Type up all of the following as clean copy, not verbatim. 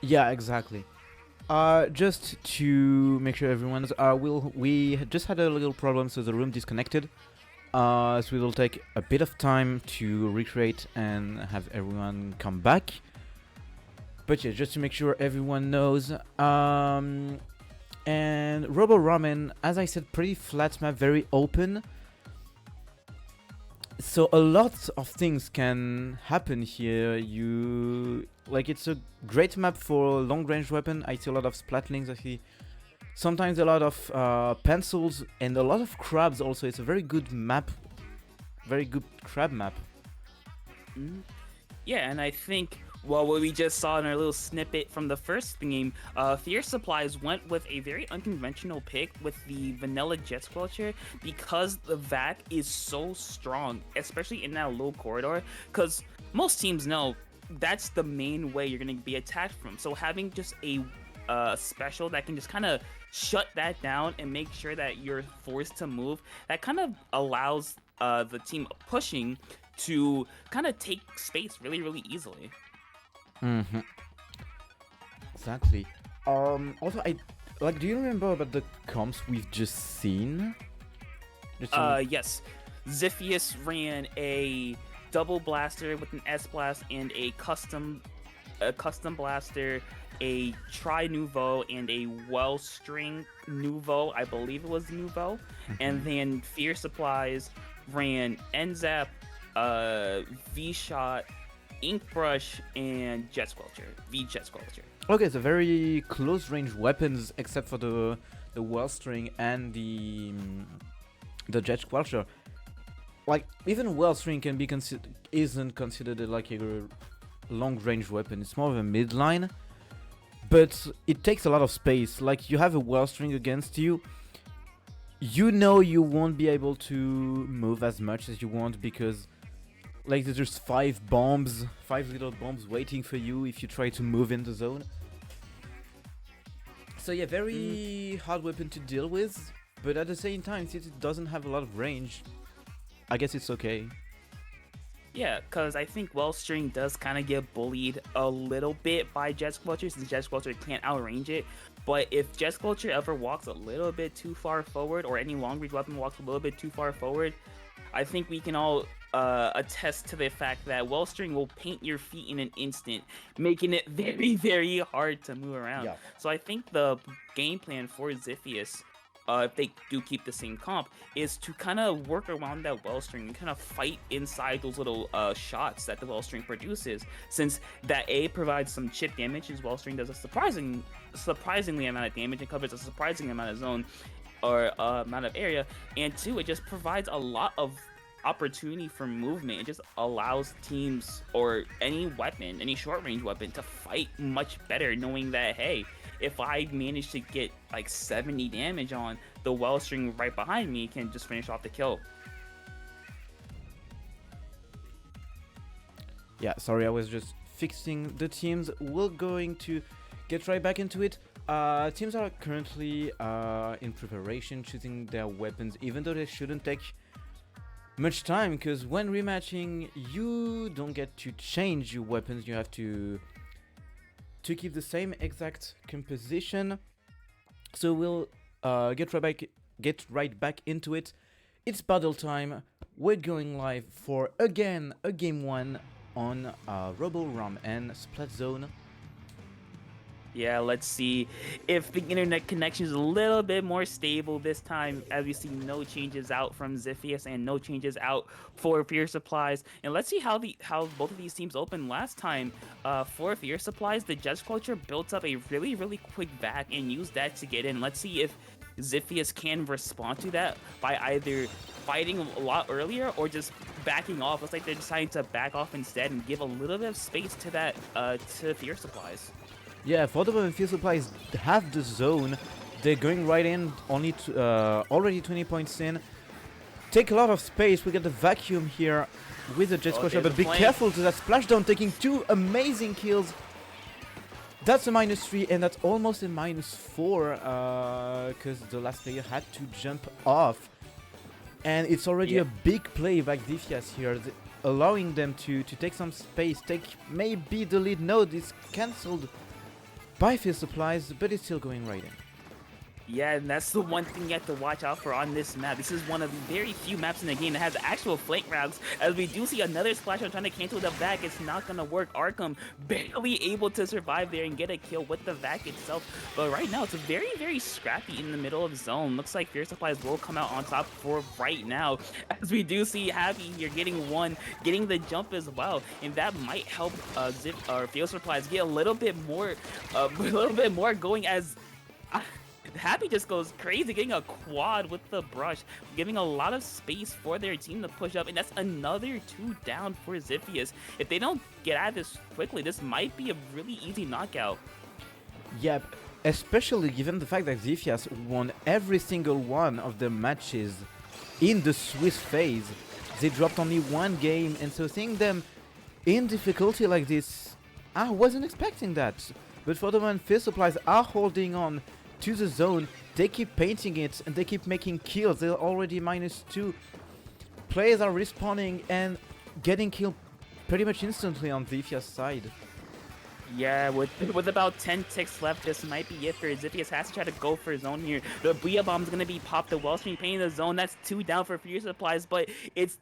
Yeah, exactly. Just to make sure everyone's we just had a little problem, so the room disconnected. So it will take a bit of time to recreate and have everyone come back. But yeah, just to make sure everyone knows. And Robo Ramen, as I said, pretty flat map, very open. So a lot of things can happen here. It's a great map for long range weapon. I see a lot of splatlings. I see sometimes a lot of pencils and a lot of crabs. Also, it's a very good map, very good crab map. Mhm. Yeah, and I think well, what we just saw in our little snippet from the first game, Fierce Supplies went with a very unconventional pick with the Vanilla Jet Squelcher because the VAC is so strong, especially in that low corridor. Because most teams know that's the main way you're going to be attacked from. So having just a special that can just kind of shut that down and make sure that you're forced to move, that kind of allows the team pushing to kind of take space really, really easily. Mm-hmm. Exactly. Also, do you remember about the comps we've just seen? Yes. Xiphias ran a double blaster with an S blast and a custom blaster, a tri nouveau and a well string nouveau. I believe it was nouveau. And then Fear Supplies ran NZAP, V shot, ink brush, and jet squelcher. V jet squelcher. Okay, so very close range weapons, except for the wellstring and the jet squelcher. Like even wellstring can be isn't considered like a long range weapon. It's more of a midline, but it takes a lot of space. Like you have a wellstring against you, you know you won't be able to move as much as you want because like there's just five little bombs waiting for you if you try to move in the zone. So yeah, very hard weapon to deal with, but at the same time, since it doesn't have a lot of range, I guess it's okay. Yeah, because I think Wellstring does kind of get bullied a little bit by Jet Squelcher since Jet Squelcher can't outrange it. But if Jet Squelcher ever walks a little bit too far forward, or any long range weapon walks a little bit too far forward, I think we can all attest to the fact that Wellstring will paint your feet in an instant, making it very, very hard to move around. Yeah. So I think the game plan for Xiphias, if they do keep the same comp, is to kind of work around that Wellstring and kind of fight inside those little shots that the Wellstring produces, since that A provides some chip damage, as Wellstring does a surprisingly amount of damage and covers a surprising amount of zone or amount of area, and two, it just provides a lot of opportunity for movement. It just allows teams or any weapon, any short range weapon, to fight much better, knowing that hey, if I manage to get like 70 damage on, the Wellstring right behind me can just finish off the kill. Yeah, sorry, I was just fixing the teams. We're going to get right back into it. Teams are currently in preparation, choosing their weapons, even though they shouldn't take much time, because when rematching, you don't get to change your weapons. You have to keep the same exact composition. So we'll get right back into it. It's battle time. We're going live for again a game 1 on Robo, ROM-en Splat Zone. Yeah, let's see if the internet connection is a little bit more stable this time, as we see no changes out from Xiphias and no changes out for Fear Supplies. And let's see how both of these teams opened last time. For Fear Supplies, the Jet Culture built up a really, really quick back and used that to get in. Let's see if Xiphias can respond to that by either fighting a lot earlier or just backing off. Looks like they're deciding to back off instead and give a little bit of space to that to Fear Supplies. Yeah, for the moment, Fear Supplies have the zone. They're going right in, already 20 points in. Take a lot of space. We get the vacuum here with the Jet Squelcher, but be careful to that splashdown, taking 2 amazing kills. That's a -3, and that's almost a -4, because the last player had to jump off. And it's already a big play by Xiphias here, allowing them to take some space, take maybe the lead. No, it's cancelled. by Field Supplies, but it's still going right in. Yeah, and that's the one thing you have to watch out for on this map. This is one of the very few maps in the game that has actual flank routes. As we do see another splash on trying to cancel the vac, it's not going to work. Arkham barely able to survive there and get a kill with the vac itself. But right now, it's very, very scrappy in the middle of zone. Looks like Fear Supplies will come out on top for right now. As we do see Happy here getting the jump as well. And that might help Fear Supplies get a little bit more going as... Happy just goes crazy, getting a quad with the brush, giving a lot of space for their team to push up, and that's another 2 down for Xiphias. If they don't get out of this quickly, this might be a really easy knockout. Yep, especially given the fact that Xiphias won every single one of the matches in the Swiss phase. They dropped only one game, and so seeing them in difficulty like this, I wasn't expecting that. But for the moment, Field Supplies are holding on to the zone, they keep painting it and they keep making kills. They're already -2. Players are respawning and getting killed pretty much instantly on Xiphias' side. Yeah, with about 10 ticks left, this might be it for Xiphias. Has to try to go for his own here. The Booyah Bomb's gonna be popped. The Wellstream painting the zone. That's 2 down for Fear Supplies, but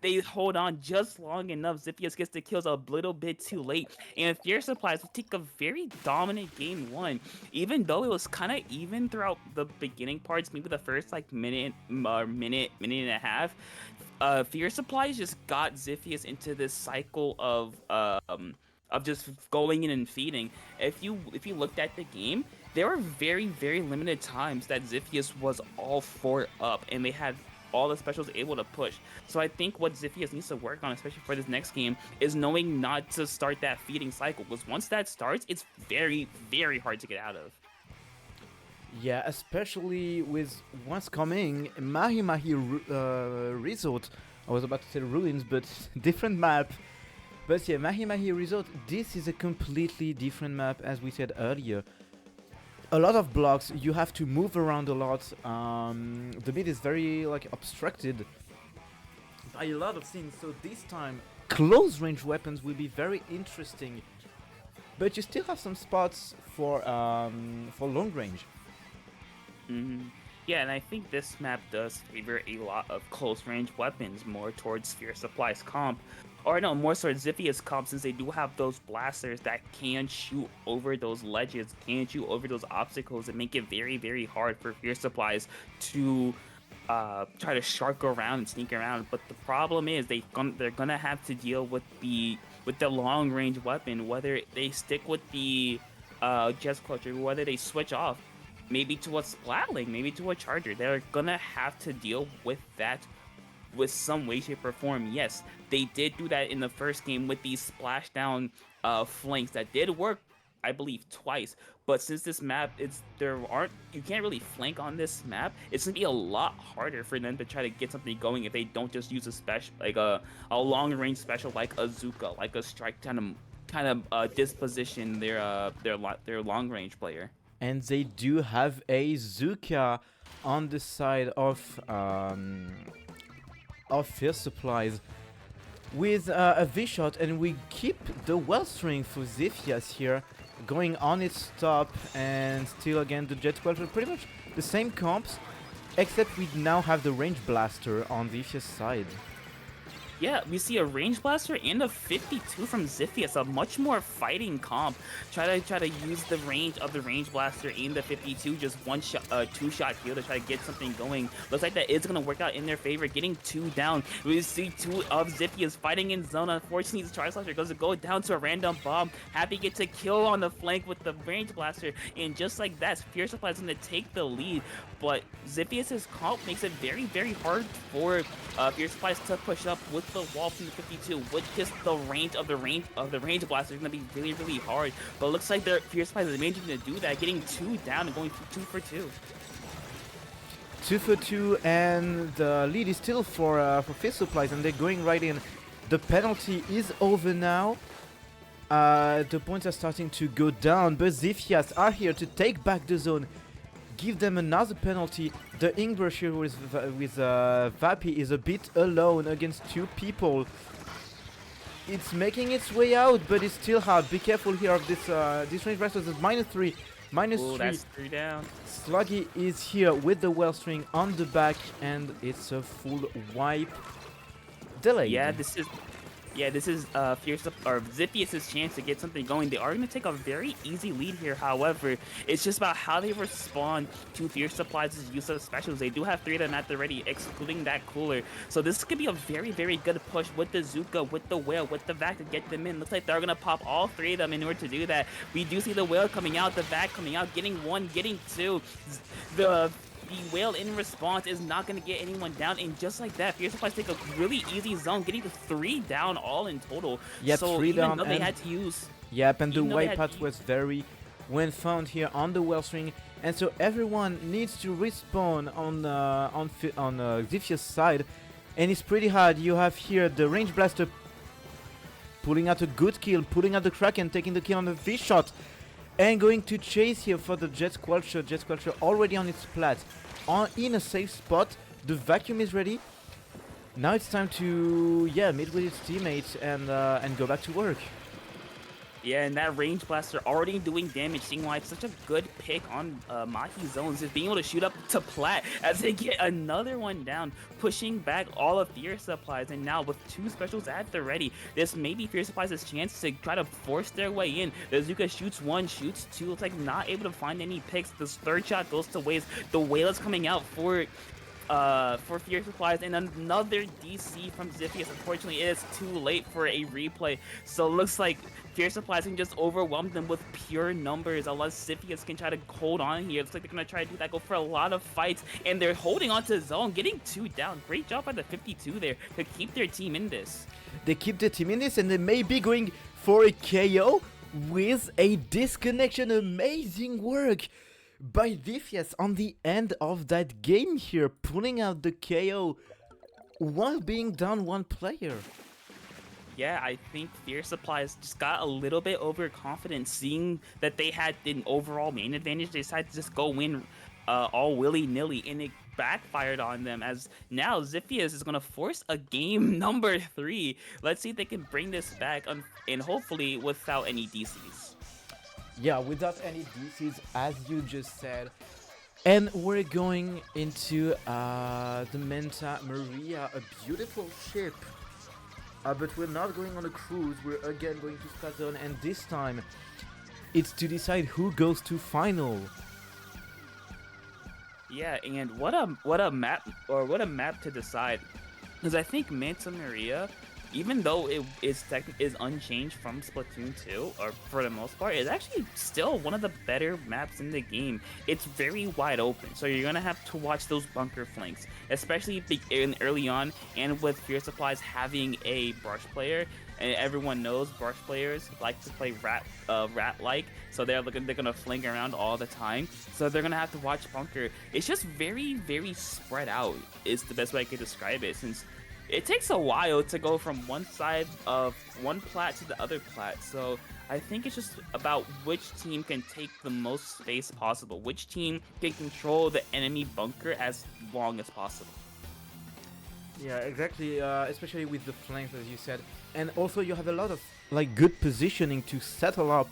they hold on just long enough. Xiphias gets the kills a little bit too late, and Fear Supplies will take a very dominant game 1. Even though it was kind of even throughout the beginning parts, maybe the first like minute and a half. Fear Supplies just got Xiphias into this cycle of just going in and feeding. If you looked at the game, there were very, very limited times that Xiphias was all 4 up and they had all the specials able to push. So I think what Xiphias needs to work on, especially for this next game, is knowing not to start that feeding cycle, because once that starts, it's very, very hard to get out of. Yeah, especially with what's coming, Mahi-Mahi Resort. I was about to say Ruins, but different map. But yeah, Mahi-Mahi Resort, this is a completely different map, as we said earlier. A lot of blocks, you have to move around a lot. The mid is very obstructed by a lot of things, so this time close range weapons will be very interesting. But you still have some spots for long range. Yeah, and I think this map does favor a lot of close range weapons more towards Fear Supplies comp. Or no, more towards Xiphias comp, since they do have those blasters that can shoot over those ledges, can shoot over those obstacles, and make it very, very hard for Fear Supplies to try to shark around and sneak around. But the problem is they're gonna have to deal with the long range weapon, whether they stick with the Jets Clutcher, whether they switch off, maybe to a Splat Link, maybe to a Charger. They're gonna have to deal with that with some way, shape, or form. Yes, they did do that in the first game with these splashdown flanks that did work, I believe, twice. But since this map, you can't really flank on this map. It's gonna be a lot harder for them to try to get something going if they don't just use a special, like a long range special like a Zuka, like a strike, kind of disposition their long range player. And they do have a Zuka on the side of Fear Supplies with a V-shot, and we keep the Wellstring for Xiphias here going on its top, and still again the Jet Squad, pretty much the same comps, except we now have the Range Blaster on Xiphias' side. Yeah, we see a Range Blaster and a 52 from Xiphias, a much more fighting comp. Try to use the range of the Range Blaster and the 52, just one shot, 2-shot kill to try to get something going. Looks like that is gonna work out in their favor, getting 2 down. We see 2 of Xiphias fighting in zone. Unfortunately, the Tri-Slasher goes to go down to a random bomb. Happy gets a kill on the flank with the Range Blaster, and just like that, Fear Supply is gonna take the lead. But Xiphias' comp makes it very, very hard for Fear Supplies to push up with the wall from the 52. With just the range of the range blaster, is gonna be really, really hard. But it looks like their Fear Supplies is managing to do that, getting 2 down and going 2 for 2. 2 for 2, and the lead is still for Fear Supplies, and they're going right in. The penalty is over now. The points are starting to go down, but Xiphias are here to take back the zone, give them another penalty. The Ingrush here with Vapi is a bit alone against 2 people. It's making its way out, but it's still hard. Be careful here of this range blaster. There's -3. Minus Oh, 3. that's 3 down. Sluggy is here with the Wellstring on the back, and it's a full wipe. Delayed. Yeah, this is Fierce or Xiphias' chance to get something going. They are going to take a very easy lead here. However, it's just about how they respond to Fierce Supplies' use of specials. They do have 3 of them at the ready, excluding that cooler. So this could be a very, very good push with the Zuka, with the Whale, with the Vac to get them in. Looks like they're going to pop all 3 of them in order to do that. We do see the Whale coming out, the Vac coming out, getting 1, getting 2. The Whale in response is not going to get anyone down, and just like that, Fierce Supplies take a really easy zone, getting to 3 down all in total. Yep, so 3 even down, though they and had to use, yep, and the even though they wipe had path to was very well found here on the Wellstring, and so everyone needs to respawn on Xiphias' side, and it's pretty hard. You have here the range blaster pulling out a good kill, pulling out the Kraken, taking the kill on the fish shot, and going to chase here for the Jet Squelcher. Jet Squelcher already on its Splat, in a safe spot. The vacuum is ready. Now it's time to meet with its teammates and go back to work. yeah, and that range blaster already doing damage, seeing why it's such a good pick on Mahi zones, is being able to shoot up to Plat as they get another one down, pushing back all of Fierce Supplies, and now with 2 specials at the ready, this may be Fierce Supplies' chance to try to force their way in. The Zuka shoots 1, shoots 2, looks like not able to find any picks. This 3rd shot goes to waste. The Whale is coming out for Fierce Supplies, and another DC from Xiphias. Unfortunately, it is too late for a replay, so it looks like Fierce Supplies can just overwhelm them with pure numbers, unless Xiphias can try to hold on here. It looks like they're going to try to do that, go for a lot of fights, and they're holding on to zone, getting 2 down. Great job by the 52 there to keep their team in this. They keep the team in this, and they may be going for a KO with a disconnection. Amazing work by Xiphias on the end of that game here, pulling out the KO while being down 1 player. Yeah, I think Fierce Supplies just got a little bit overconfident, seeing that they had an overall main advantage. They decided to just go in all willy-nilly, and it backfired on them, as now Xiphias is going to force a game number 3. Let's see if they can bring this back, and hopefully without any DCs. Yeah, without any DCs, as you just said. And we're going into the Manta Maria, a beautiful ship. But we're not going on a cruise, we're again going to Splat Zone, and this time it's to decide who goes to final. Yeah, and what a map to decide, because I think Manta Maria, even though it is unchanged from Splatoon 2, or for the most part, is actually still one of the better maps in the game. It's very wide open, so you're gonna have to watch those bunker flanks, especially early on, and with Fierce Supplies having a brush player. And everyone knows brush players like to play rat-like, so they're gonna flank around all the time. So they're gonna have to watch bunker. It's just very, very spread out, is the best way I could describe it, since it takes a while to go from one side of one plat to the other plat. So I think it's just about which team can take the most space possible, which team can control the enemy bunker as long as possible. Yeah, exactly, especially with the flanks, as you said. And also you have a lot of good positioning to settle up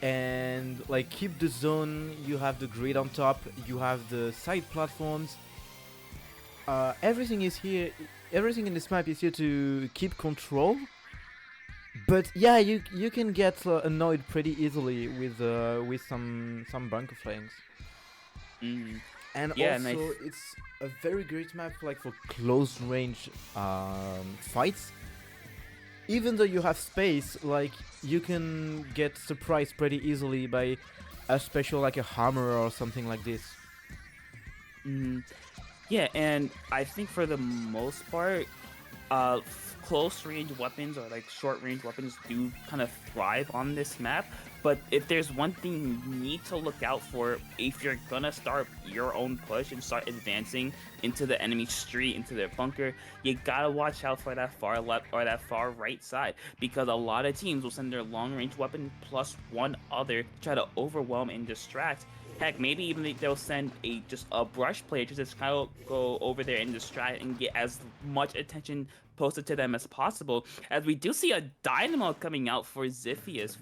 and keep the zone. You have the grid on top, you have the side platforms. Everything is here. Everything in this map is here to keep control. But yeah, you can get annoyed pretty easily with some bunker flanks. Mm. And Yeah, also it's a very great map for close range fights. Even though you have space, you can get surprised pretty easily by a special like a hammer or something like this. Yeah, and I think for the most part, close range weapons or short range weapons do kind of thrive on this map. But if there's one thing you need to look out for if you're gonna start your own push and start advancing into the enemy street, into their bunker, you gotta watch out for that far left or that far right side, because a lot of teams will send their long range weapon plus one other to try to overwhelm and distract. Heck, maybe even they'll send just a brush player to just kind of go over there and distract and get as much attention posted to them as possible. As we do see a Dynamo coming out for Xiphias,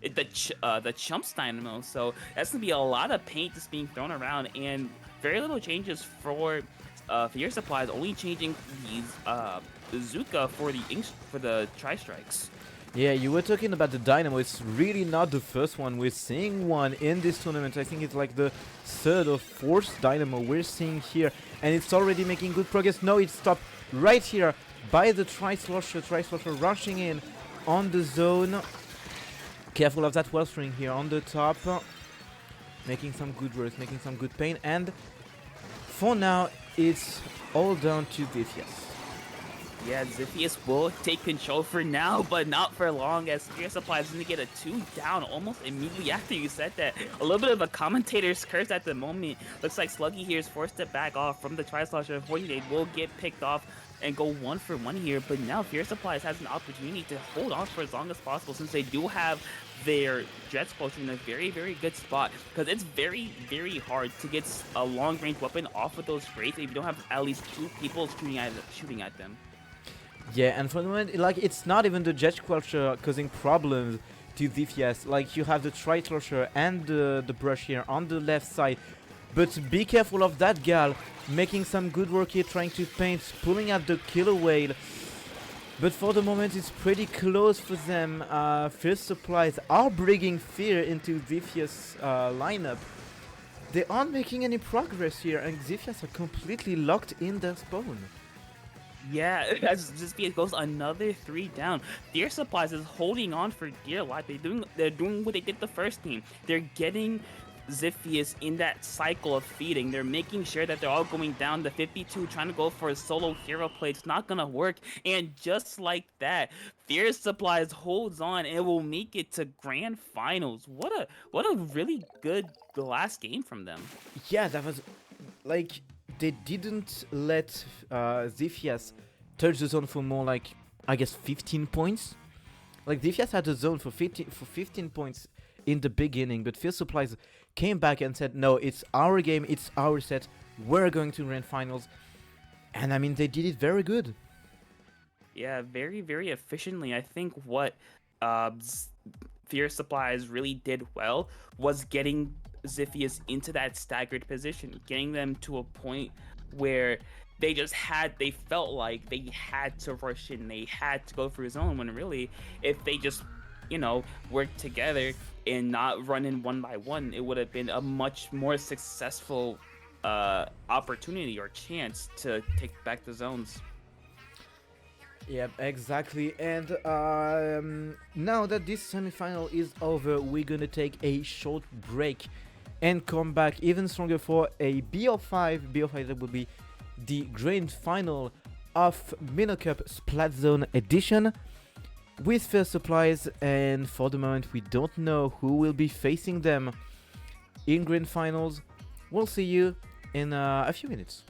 the Chumps Dynamo. So that's gonna be a lot of paint just being thrown around, and very little changes for Fear Supplies. Only changing the Bazooka for the Tri-Strikes. Yeah, you were talking about the Dynamo. It's really not the first one. We're seeing one in this tournament. I think it's like the third or fourth Dynamo we're seeing here. And it's already making good progress. No, it stopped right here by the Tri-Slosher. Tri-Slosher rushing in on the zone. Careful of that Wellstring here on the top. Making some good work, making some good pain. And for now, it's all down to Xiphias. Yeah, Xiphias will take control for now, but not for long, as Fear Supply is going to get a 2 down almost immediately after you said that. A little bit of a commentator's curse at the moment. Looks like Sluggy here is forced to back off from the Tri-Slosher. Unfortunately, they will get picked off and go 1 for 1 here, but now Fear Supplies has an opportunity to hold on for as long as possible, since they do have their Jet Squelcher in a very, very good spot, because it's very, very hard to get a long-range weapon off of those grates if you don't have at least 2 people shooting at them. Yeah, and for the moment, like, it's not even the Jet Squelcher causing problems to Xiphias. Like, you have the Tri-Slosher and the brush here on the left side. But be careful of that gal, making some good work here, trying to paint, pulling out the Killer Whale. But for the moment, it's pretty close for them. Fear Supplies are bringing fear into Xiphias' lineup. They aren't making any progress here, and Xiphias are completely locked in their spawn. Yeah, as Xiphias goes another 3 down. Fear Supplies is holding on for dear life. They're doing what they did the first game. They're getting Xiphias in that cycle of feeding. They're making sure that they're all going down to 52, trying to go for a solo hero play. It's not gonna work, and just like that, Fear Supplies holds on and will make it to grand finals. What a really good last game from them. Yeah, that was like, they didn't let Xiphias touch the zone for more, like, I guess 15 points. Like, Xiphias had the zone for 15 points in the beginning, but Fear Supplies came back and said, no, it's our game, it's our set, we're going to grand finals. And I mean, they did it very good. Yeah, very, very efficiently. I think what Fear Supplies really did well was getting Xiphias into that staggered position, getting them to a point where they felt like they had to rush in, they had to go for his own, when really, if they just, worked together and not run in 1 by 1, it would have been a much more successful opportunity or chance to take back the zones. Yep, exactly. And now that this semi-final is over, we're gonna take a short break and come back even stronger for a BO5. BO5 that will be the grand final of Minnow Cup Splat Zone Edition with Fear Supplies. And for the moment, we don't know who will be facing them in grand finals. We'll see you in a few minutes.